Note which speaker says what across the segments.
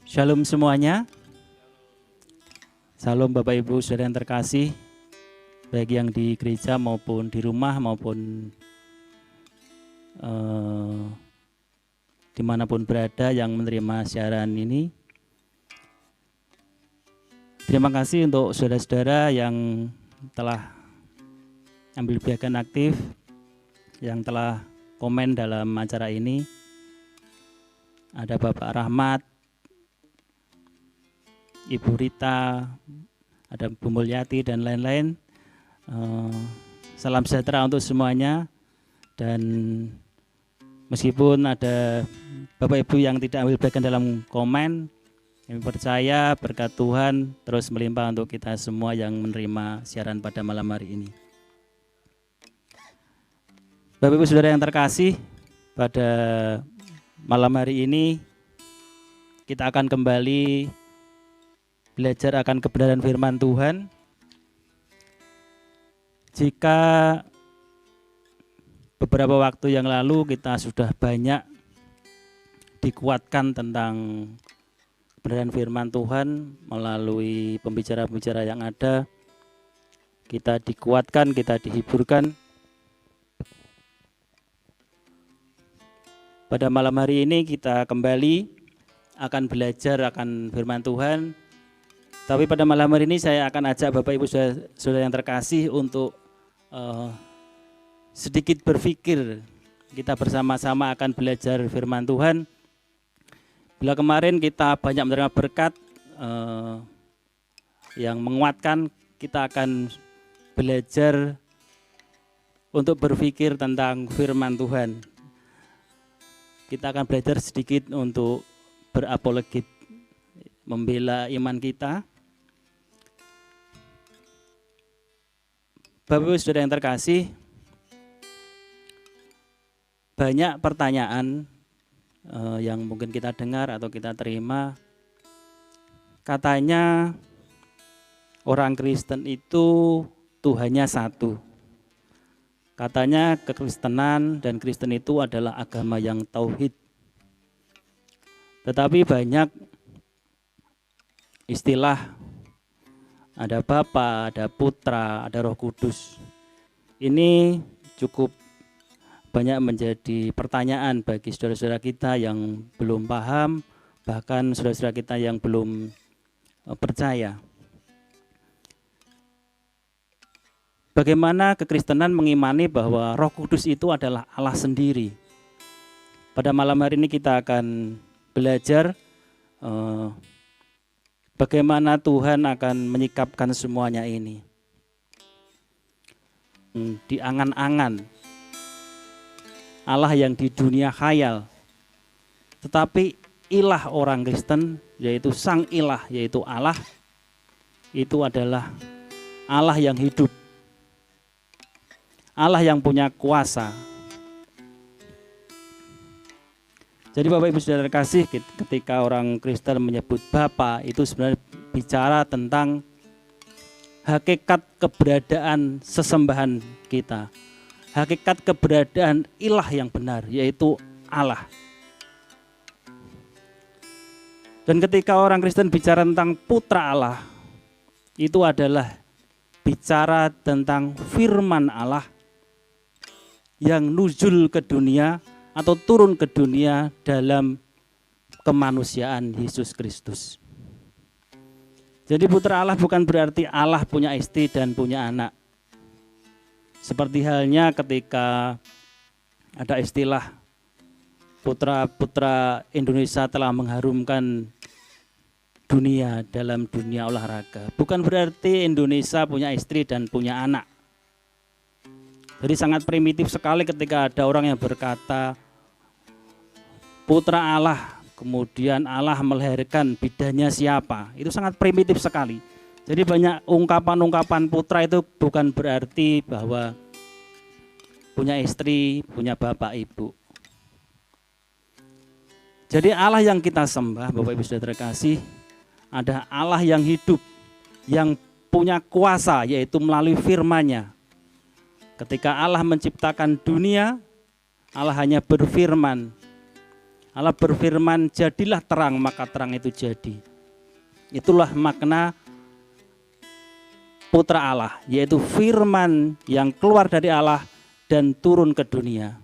Speaker 1: Shalom semuanya. Salam Bapak Ibu Saudara yang terkasih, baik yang di gereja maupun di rumah maupun dimanapun berada yang menerima siaran ini. Terima kasih untuk saudara-saudara yang telah ambil bagian aktif, yang telah komen dalam acara ini. Ada Bapak Rahmat, Ibu Rita, ada Bu Mulyati dan lain-lain. Salam sejahtera untuk semuanya. Dan meskipun ada Bapak Ibu yang tidak ambil bagian dalam komen, kami percaya berkat Tuhan terus melimpah untuk kita semua yang menerima siaran pada malam hari ini. Bapak Ibu Saudara yang terkasih, pada malam hari ini kita akan kembali belajar akan kebenaran firman Tuhan. Jika beberapa waktu yang lalu kita sudah banyak dikuatkan tentang kebenaran firman Tuhan melalui pembicara-pembicara yang ada, kita dikuatkan, kita dihiburkan. Pada malam hari ini kita kembali akan belajar akan firman Tuhan. Tapi pada malam hari ini saya akan ajak Bapak Ibu Saudara yang terkasih untuk sedikit berpikir. Kita bersama-sama akan belajar firman Tuhan. Bila kemarin kita banyak menerima berkat yang menguatkan, kita akan belajar untuk berpikir tentang firman Tuhan. Kita akan belajar sedikit untuk berapologet, membela iman kita. Bapak Ibu Saudara yang terkasih, banyak pertanyaan yang mungkin kita dengar atau kita terima. Katanya orang Kristen itu Tuhannya satu. Katanya kekristenan dan Kristen itu adalah agama yang tauhid. Tetapi banyak istilah, ada Bapa, ada Putra, ada Roh Kudus. Ini cukup banyak menjadi pertanyaan bagi saudara-saudara kita yang belum paham, bahkan saudara-saudara kita yang belum percaya. Bagaimana kekristenan mengimani bahwa Roh Kudus itu adalah Allah sendiri? Pada malam hari ini kita akan belajar bagaimana Tuhan akan menyikapkan semuanya ini. Di angan-angan Allah yang di dunia khayal, tetapi ilah orang Kristen, yaitu sang ilah, yaitu Allah, itu adalah Allah yang hidup, Allah yang punya kuasa. Jadi Bapak Ibu Saudara terkasih, ketika orang Kristen menyebut Bapa, itu sebenarnya bicara tentang hakikat keberadaan sesembahan kita, hakikat keberadaan ilah yang benar, yaitu Allah. Dan ketika orang Kristen bicara tentang Putra Allah, itu adalah bicara tentang firman Allah yang nuzul ke dunia atau turun ke dunia dalam kemanusiaan Yesus Kristus. Jadi Putra Allah bukan berarti Allah punya istri dan punya anak. Seperti halnya ketika ada istilah putra-putra Indonesia telah mengharumkan dunia dalam dunia olahraga. Bukan berarti Indonesia punya istri dan punya anak. Jadi sangat primitif sekali ketika ada orang yang berkata Putra Allah, kemudian Allah melahirkan bidannya siapa. Itu sangat primitif sekali. Jadi banyak ungkapan-ungkapan putra itu bukan berarti bahwa punya istri, punya bapak ibu. Jadi Allah yang kita sembah, Bapak Ibu Saudara terkasih, ada Allah yang hidup, yang punya kuasa, yaitu melalui firman-Nya. Ketika Allah menciptakan dunia, Allah hanya berfirman, Allah berfirman, jadilah terang, maka terang itu jadi. Itulah makna putra Allah, yaitu firman yang keluar dari Allah dan turun ke dunia.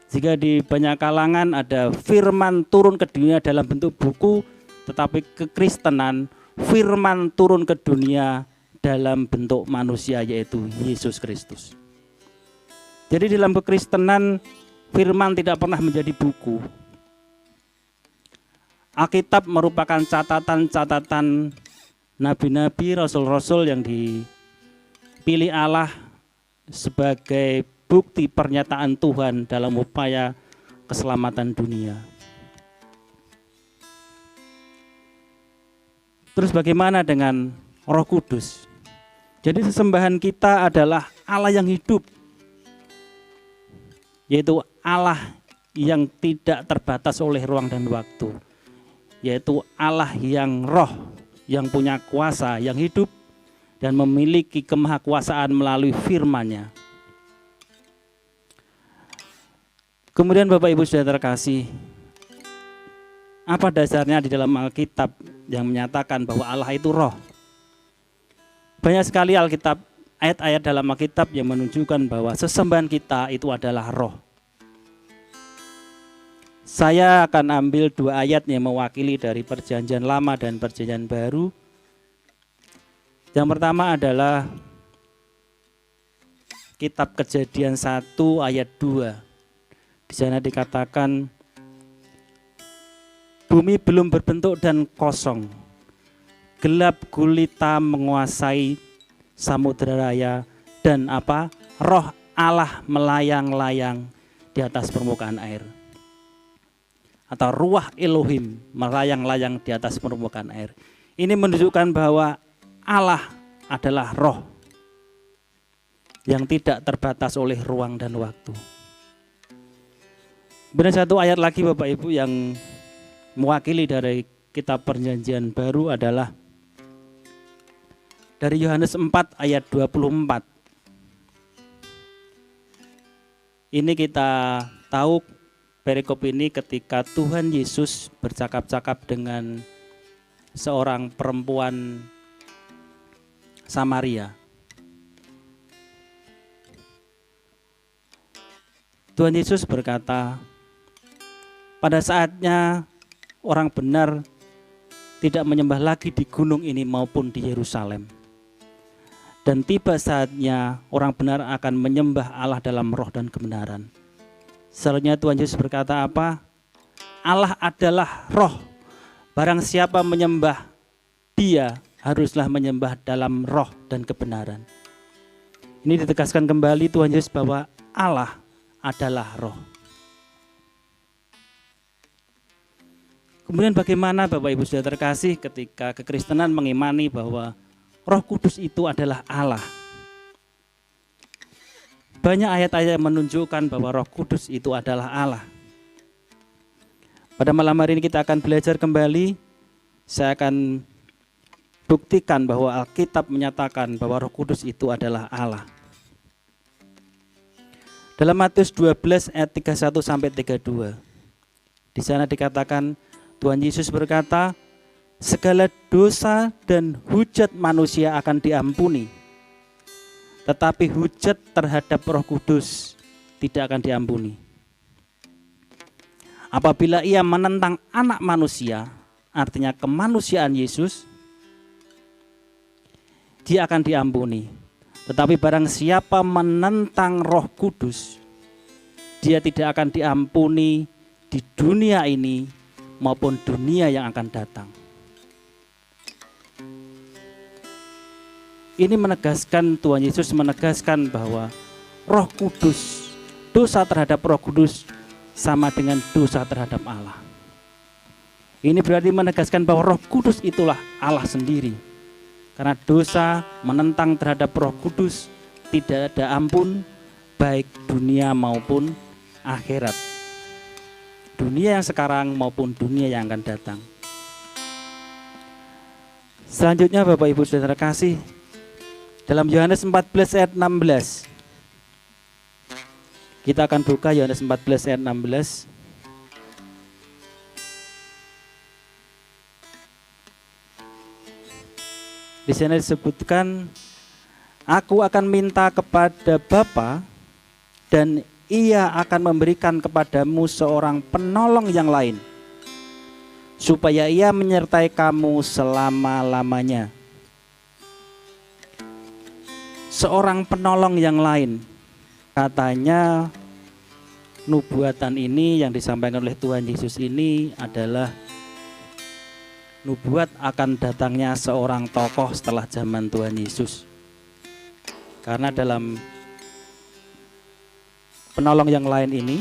Speaker 1: Jika di banyak kalangan ada firman turun ke dunia dalam bentuk buku, tetapi kekristenan firman turun ke dunia dalam bentuk manusia, yaitu Yesus Kristus. Jadi dalam kekristenan firman tidak pernah menjadi buku. Alkitab merupakan catatan-catatan nabi-nabi, rasul-rasul yang dipilih Allah sebagai bukti pernyataan Tuhan dalam upaya keselamatan dunia. Terus bagaimana dengan Roh Kudus? Jadi sesembahan kita adalah Allah yang hidup, yaitu Allah yang tidak terbatas oleh ruang dan waktu, yaitu Allah yang roh, yang punya kuasa, yang hidup dan memiliki kemahakuasaan melalui firman-Nya. Kemudian Bapak Ibu Saudara terkasih, apa dasarnya di dalam Alkitab yang menyatakan bahwa Allah itu roh? Banyak sekali Alkitab, ayat-ayat dalam Alkitab yang menunjukkan bahwa sesembahan kita itu adalah roh. Saya akan ambil 2 ayat yang mewakili dari Perjanjian Lama dan Perjanjian Baru. Yang pertama adalah Kitab Kejadian 1 ayat 2. Di sana dikatakan, bumi belum berbentuk dan kosong, gelap gulita menguasai samudera raya, dan apa? Roh Allah melayang-layang di atas permukaan air. Atau ruah Elohim melayang-layang di atas permukaan air. Ini menunjukkan bahwa Allah adalah roh yang tidak terbatas oleh ruang dan waktu. Kemudian satu ayat lagi Bapak Ibu yang mewakili dari kitab Perjanjian Baru adalah dari Yohanes 4 ayat 24. Ini kita tahu perikop ini ketika Tuhan Yesus bercakap-cakap dengan seorang perempuan Samaria. Tuhan Yesus berkata, pada saatnya orang benar tidak menyembah lagi di gunung ini maupun di Yerusalem. Dan tiba saatnya orang benar akan menyembah Allah dalam roh dan kebenaran. Selanjutnya Tuhan Yesus berkata apa? Allah adalah roh. Barang siapa menyembah Dia haruslah menyembah dalam roh dan kebenaran. Ini ditegaskan kembali Tuhan Yesus bahwa Allah adalah roh. Kemudian bagaimana Bapak Ibu Saudara terkasih ketika kekristenan mengimani bahwa Roh Kudus itu adalah Allah? Banyak ayat-ayat yang menunjukkan bahwa Roh Kudus itu adalah Allah. Pada malam hari ini kita akan belajar kembali. Saya akan buktikan bahwa Alkitab menyatakan bahwa Roh Kudus itu adalah Allah. Dalam Matius 12 ayat 31 sampai 32. Di sana dikatakan Tuhan Yesus berkata, segala dosa dan hujat manusia akan diampuni, tetapi hujat terhadap Roh Kudus tidak akan diampuni. Apabila ia menentang anak manusia, artinya kemanusiaan Yesus, dia akan diampuni. Tetapi barang siapa menentang Roh Kudus, dia tidak akan diampuni di dunia ini maupun dunia yang akan datang. Ini menegaskan, Tuhan Yesus menegaskan bahwa Roh Kudus, dosa terhadap Roh Kudus sama dengan dosa terhadap Allah. Ini berarti menegaskan bahwa Roh Kudus itulah Allah sendiri. Karena dosa menentang terhadap Roh Kudus tidak ada ampun, baik dunia maupun akhirat. Dunia yang sekarang maupun dunia yang akan datang. Selanjutnya Bapak Ibu Saudara kasih, dalam Yohanes 14 ayat 16. Kita akan buka Yohanes 14 ayat 16. Di sini disebutkan, aku akan minta kepada Bapa dan Ia akan memberikan kepadamu seorang penolong yang lain, supaya Ia menyertai kamu selama-lamanya. Seorang penolong yang lain, katanya nubuatan ini yang disampaikan oleh Tuhan Yesus ini adalah nubuat akan datangnya seorang tokoh setelah zaman Tuhan Yesus. Karena dalam penolong yang lain ini,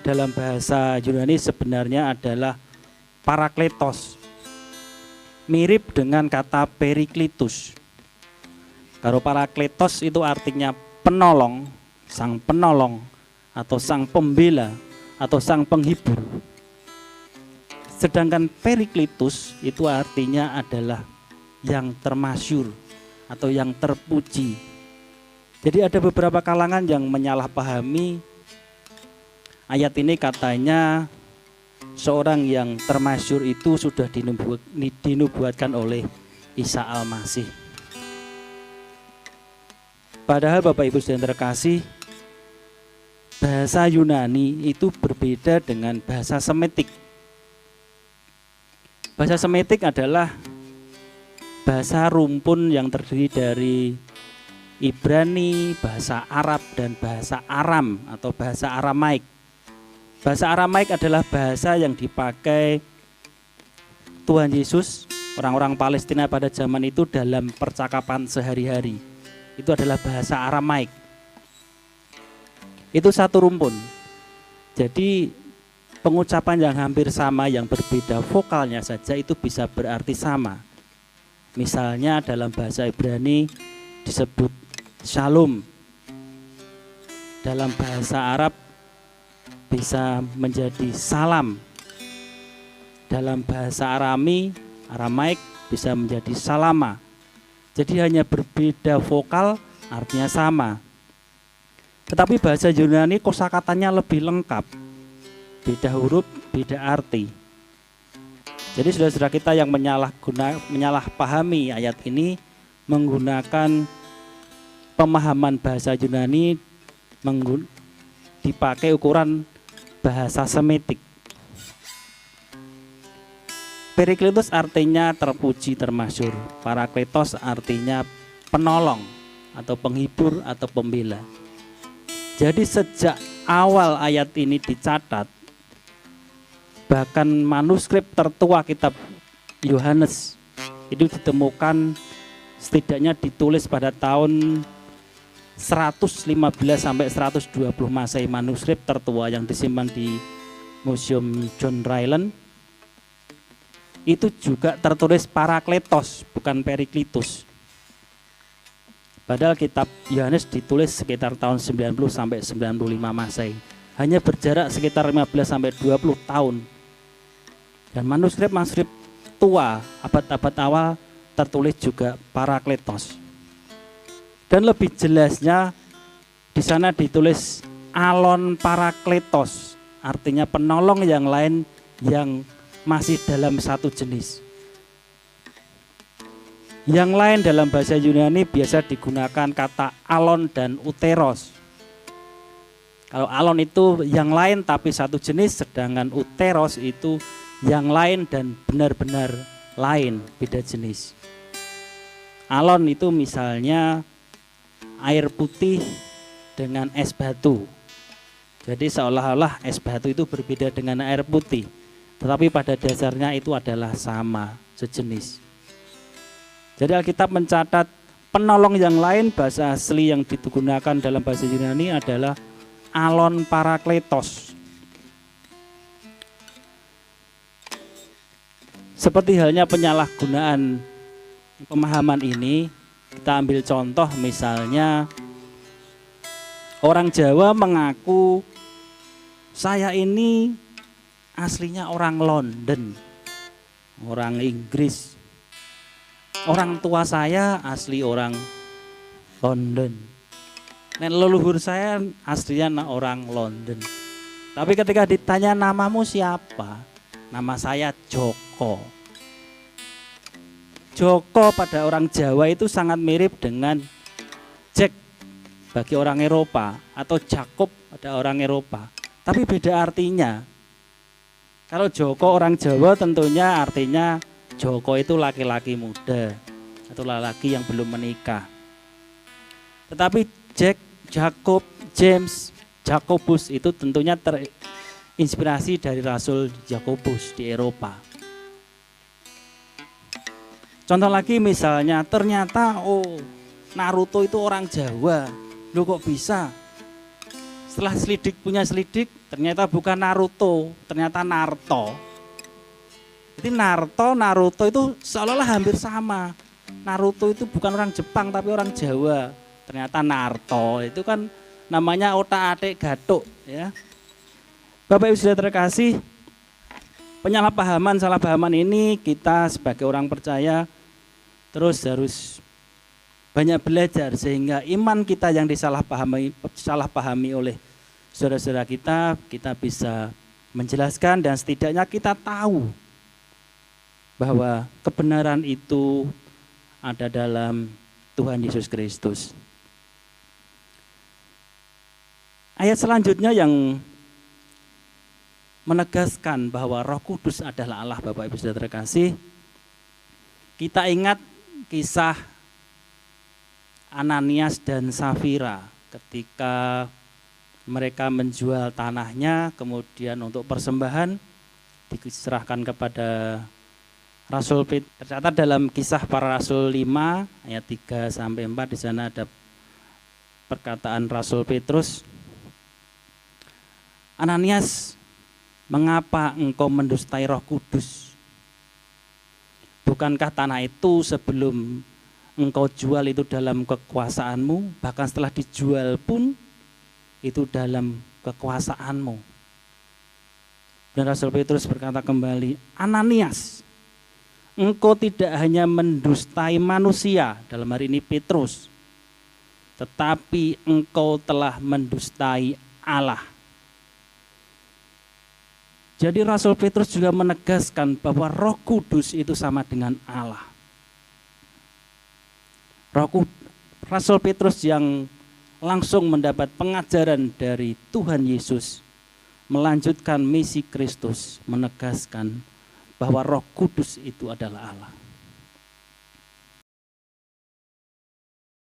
Speaker 1: dalam bahasa Yunani sebenarnya adalah parakletos, mirip dengan kata periklitus. Kalau parakletos itu artinya penolong, sang penolong, atau sang pembela, atau sang penghibur. Sedangkan periklitus itu artinya adalah yang termasyur atau yang terpuji. Jadi ada beberapa kalangan yang menyalahpahami ayat ini, katanya seorang yang termasyur itu sudah dinubuatkan oleh Isa Al-Masih. Padahal Bapak Ibu Saudara terkasih, bahasa Yunani itu berbeda dengan bahasa Semitik. Bahasa Semitik adalah bahasa rumpun yang terdiri dari Ibrani, bahasa Arab, dan bahasa Aram atau bahasa Aramaik. Bahasa Aramaik adalah bahasa yang dipakai Tuhan Yesus, orang-orang Palestina pada zaman itu dalam percakapan sehari-hari. Itu adalah bahasa Aramaik. Itu satu rumpun. Jadi pengucapan yang hampir sama, yang berbeda vokalnya saja itu bisa berarti sama. Misalnya dalam bahasa Ibrani disebut Shalom. Dalam bahasa Arab bisa menjadi salam. Dalam bahasa Aramaik bisa menjadi salama. Jadi hanya berbeda vokal, artinya sama. Tetapi bahasa Yunani kosakatanya lebih lengkap. Beda huruf, beda arti. Jadi saudara-saudara kita yang menyalahpahami ayat ini menggunakan pemahaman bahasa Yunani, dipakai ukuran bahasa Semitik. Periklitus artinya terpuji, termasyur. Parakletos artinya penolong atau penghibur atau pembela. Jadi sejak awal ayat ini dicatat, bahkan manuskrip tertua kitab Yohanes itu ditemukan setidaknya ditulis pada tahun 115 sampai 120 Masehi, manuskrip tertua yang disimpan di Museum John Ryland. Itu juga tertulis parakletos, bukan periklitus. Padahal kitab Yohanes ditulis sekitar tahun 90 sampai 95 Masehi. Hanya berjarak sekitar 15 sampai 20 tahun. Dan manuskrip tua abad-abad awal tertulis juga parakletos. Dan lebih jelasnya di sana ditulis alon parakletos, artinya penolong yang lain yang masih dalam satu jenis. Yang lain dalam bahasa Yunani biasa digunakan kata alon dan uteros. Kalau alon itu yang lain tapi satu jenis, sedangkan uteros itu yang lain dan benar-benar lain, beda jenis. Alon itu misalnya air putih dengan es batu. Jadi seolah-olah es batu itu berbeda dengan air putih, tetapi pada dasarnya itu adalah sama, sejenis. Jadi Alkitab mencatat penolong yang lain, bahasa asli yang digunakan dalam bahasa Yunani adalah alon parakletos. Seperti halnya penyalahgunaan pemahaman ini, kita ambil contoh misalnya orang Jawa mengaku saya ini aslinya orang London, orang Inggris. Orang tua saya asli orang London. Leluhur saya aslinya orang London. Tapi ketika ditanya namamu siapa? Nama saya Joko. Joko pada orang Jawa itu sangat mirip dengan Jack bagi orang Eropa atau Jacob pada orang Eropa. Tapi beda artinya. Kalau Joko orang Jawa tentunya artinya Joko itu laki-laki muda atau laki-laki yang belum menikah. Tetapi Jack, Jacob, James, Jacobus itu tentunya terinspirasi dari Rasul Jakobus di Eropa. Contoh lagi misalnya ternyata Naruto itu orang Jawa. Loh kok bisa? Setelah punya selidik ternyata bukan Naruto, ternyata Narto. Jadi Naruto itu seolah-olah hampir sama. Naruto itu bukan orang Jepang tapi orang Jawa. Ternyata Narto itu kan namanya otak-atik gatuk ya. Bapak Ibu sudah terkasih, salah-pahaman ini kita sebagai orang percaya terus harus banyak belajar sehingga iman kita yang disalahpahami oleh saudara-saudara kita bisa menjelaskan dan setidaknya kita tahu bahwa kebenaran itu ada dalam Tuhan Yesus Kristus. Ayat selanjutnya yang menegaskan bahwa Roh Kudus adalah Allah, Bapak Ibu sudah terkasih. Kita ingat kisah Ananias dan Safira ketika mereka menjual tanahnya kemudian untuk persembahan diserahkan kepada Rasul Petrus. Tercatat dalam Kisah Para Rasul 5 ayat 3 sampai 4 di sana ada perkataan Rasul Petrus. Ananias, mengapa engkau mendustai Roh Kudus? Bukankah tanah itu sebelum engkau jual itu dalam kekuasaanmu, bahkan setelah dijual pun itu dalam kekuasaanmu. Dan Rasul Petrus berkata kembali, Ananias, engkau tidak hanya mendustai manusia, dalam hari ini Petrus, tetapi engkau telah mendustai Allah. Jadi Rasul Petrus juga menegaskan bahwa Roh Kudus itu sama dengan Allah. Rasul Petrus yang langsung mendapat pengajaran dari Tuhan Yesus melanjutkan misi Kristus, menegaskan bahwa Roh Kudus itu adalah Allah.